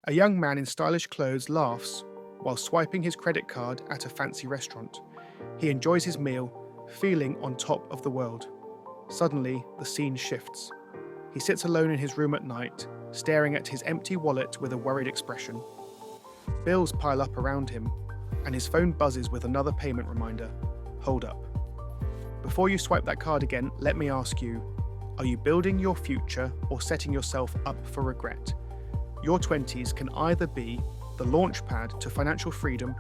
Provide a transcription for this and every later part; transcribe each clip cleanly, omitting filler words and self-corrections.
A young man in stylish clothes laughs while swiping his credit card at a fancy restaurant. He enjoys his meal, feeling on top of the world. Suddenly, the scene shifts. He sits alone in his room at night, staring at his empty wallet with a worried expression. Bills pile up around him, and his phone buzzes with another payment reminder. Hold up. Before you swipe that card again, let me ask you, are you building your future or setting yourself up for regret? Your 20s can either be the launchpad to financial freedom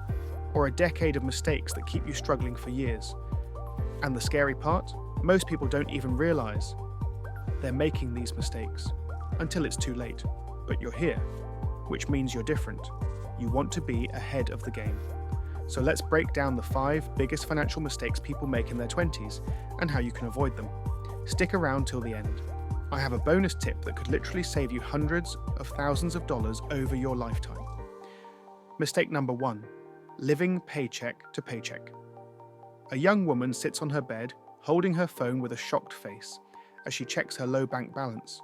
or a decade of mistakes that keep you struggling for years. And the scary part? Most people don't even realize they're making these mistakes until it's too late. But you're here, which means you're different. You want to be ahead of the game. So let's break down the 5 biggest financial mistakes people make in their 20s and how you can avoid them. Stick around till the end. I have a bonus tip that could literally save you hundreds of thousands of dollars over your lifetime. Mistake number 1, living paycheck to paycheck. A young woman sits on her bed, holding her phone with a shocked face as she checks her low bank balance.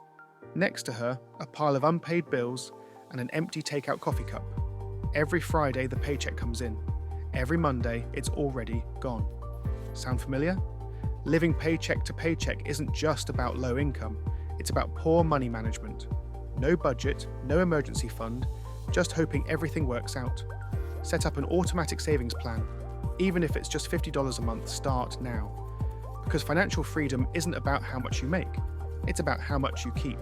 Next to her, a pile of unpaid bills and an empty takeout coffee cup. Every Friday, the paycheck comes in. Every Monday, it's already gone. Sound familiar? Living paycheck to paycheck isn't just about low income. It's about poor money management. No budget, no emergency fund, just hoping everything works out. Set up an automatic savings plan. Even if it's just $50 a month, start now. Because financial freedom isn't about how much you make, it's about how much you keep.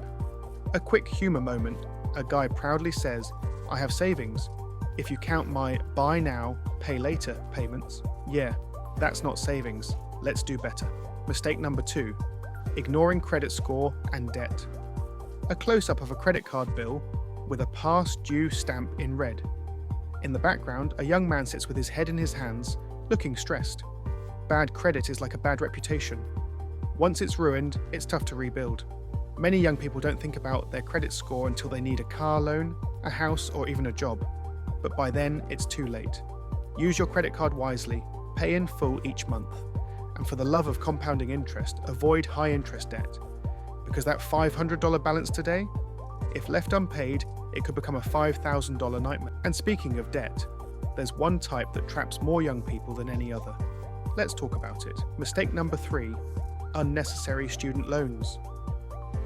A quick humor moment, a guy proudly says, I have savings. If you count my buy now, pay later payments, yeah, that's not savings. Let's do better. Mistake number 2, ignoring credit score and debt. A close-up of a credit card bill with a past due stamp in red. In the background, a young man sits with his head in his hands, looking stressed. Bad credit is like a bad reputation. Once it's ruined, it's tough to rebuild. Many young people don't think about their credit score until they need a car loan, a house, or even a job. But by then, it's too late. Use your credit card wisely, pay in full each month. And for the love of compounding interest, avoid high-interest debt. Because that $500 balance today, if left unpaid, it could become a $5,000 nightmare. And speaking of debt, there's one type that traps more young people than any other. Let's talk about it. Mistake number 3, unnecessary student loans.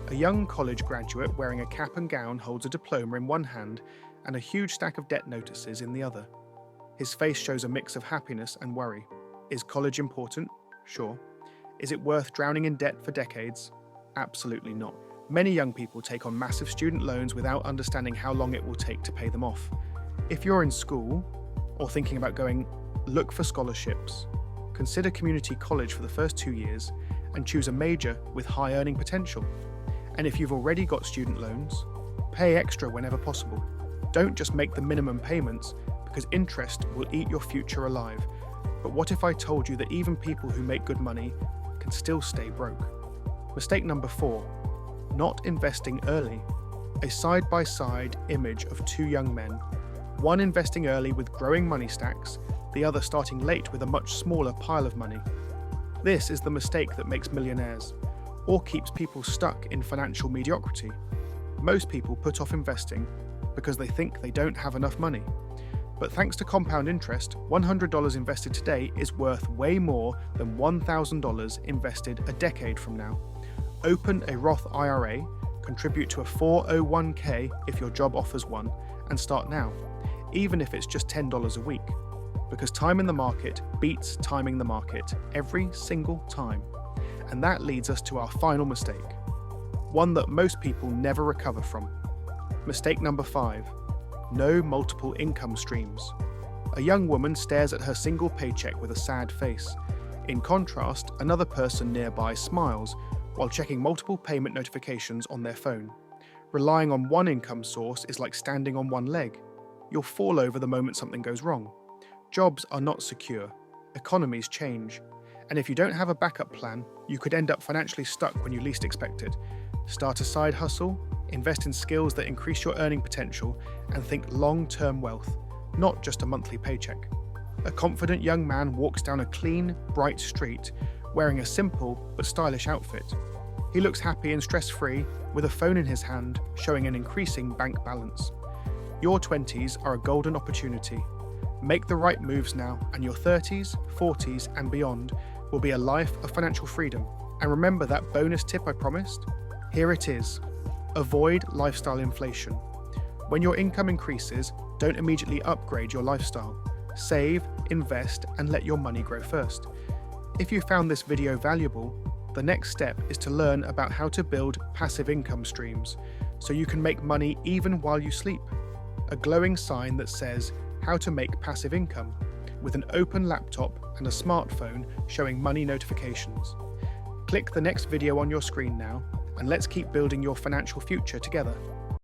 A young college graduate wearing a cap and gown holds a diploma in one hand and a huge stack of debt notices in the other. His face shows a mix of happiness and worry. Is college important? Sure. Is it worth drowning in debt for decades? Absolutely not. Many young people take on massive student loans without understanding how long it will take to pay them off. If you're in school or thinking about going, look for scholarships. Consider community college for the first 2 years and choose a major with high earning potential. And if you've already got student loans, pay extra whenever possible. Don't just make the minimum payments because interest will eat your future alive. But what if I told you that even people who make good money can still stay broke? Mistake number 4, not investing early. A side-by-side image of 2 young men, one investing early with growing money stacks, the other starting late with a much smaller pile of money. This is the mistake that makes millionaires, or keeps people stuck in financial mediocrity. Most people put off investing because they think they don't have enough money. But thanks to compound interest, $100 invested today is worth way more than $1,000 invested a decade from now. Open a Roth IRA, contribute to a 401k if your job offers one, and start now, even if it's just $10 a week. Because time in the market beats timing the market every single time. And that leads us to our final mistake, one that most people never recover from. Mistake number 5, no multiple income streams. A young woman stares at her single paycheck with a sad face. In contrast, another person nearby smiles while checking multiple payment notifications on their phone. Relying on one income source is like standing on one leg. You'll fall over the moment something goes wrong. Jobs are not secure. Economies change. And if you don't have a backup plan, you could end up financially stuck when you least expect it. Start a side hustle, invest in skills that increase your earning potential, and think long-term wealth, not just a monthly paycheck. A confident young man walks down a clean, bright street, wearing a simple but stylish outfit. He looks happy and stress-free, with a phone in his hand, showing an increasing bank balance. Your 20s are a golden opportunity. Make the right moves now, and your 30s, 40s, and beyond will be a life of financial freedom. And remember that bonus tip I promised? Here it is. Avoid lifestyle inflation. When your income increases, don't immediately upgrade your lifestyle. Save, invest, and let your money grow first. If you found this video valuable, the next step is to learn about how to build passive income streams so you can make money even while you sleep. A glowing sign that says how to make passive income with an open laptop and a smartphone showing money notifications. Click the next video on your screen now, and let's keep building your financial future together.